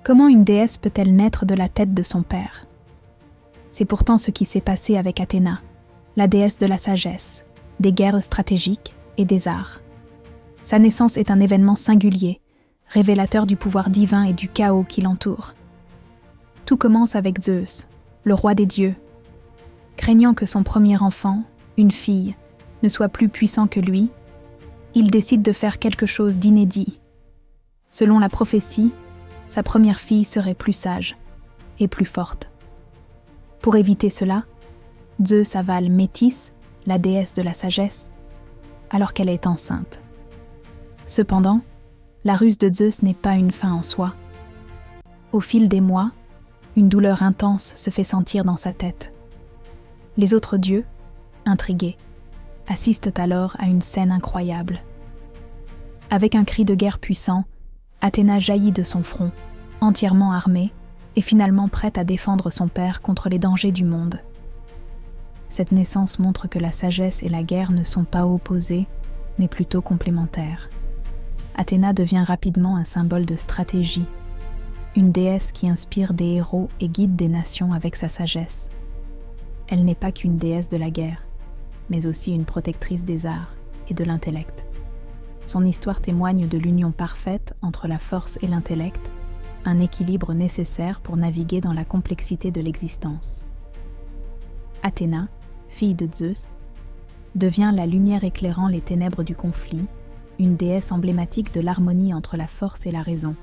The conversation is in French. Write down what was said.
Comment une déesse peut-elle naître de la tête de son père? C'est pourtant ce qui s'est passé avec Athéna, la déesse de la sagesse, des guerres stratégiques et des arts. Sa naissance est un événement singulier, révélateur du pouvoir divin et du chaos qui l'entoure. Tout commence avec Zeus, le roi des dieux. Craignant que son premier enfant, une fille, ne soit plus puissant que lui, il décide de faire quelque chose d'inédit. Selon la prophétie, sa première fille serait plus sage et plus forte. Pour éviter cela, Zeus avale Métis, la déesse de la sagesse, alors qu'elle est enceinte. Cependant, la ruse de Zeus n'est pas une fin en soi. Au fil des mois, une douleur intense se fait sentir dans sa tête. Les autres dieux, intrigués, assistent alors à une scène incroyable. Avec un cri de guerre puissant, Athéna jaillit de son front, entièrement armée et finalement prête à défendre son père contre les dangers du monde. Cette naissance montre que la sagesse et la guerre ne sont pas opposées, mais plutôt complémentaires. Athéna devient rapidement un symbole de stratégie, une déesse qui inspire des héros et guide des nations avec sa sagesse. Elle n'est pas qu'une déesse de la guerre, mais aussi une protectrice des arts et de l'intellect. Son histoire témoigne de l'union parfaite entre la force et l'intellect, un équilibre nécessaire pour naviguer dans la complexité de l'existence. Athéna, fille de Zeus, devient la lumière éclairant les ténèbres du conflit, une déesse emblématique de l'harmonie entre la force et la raison.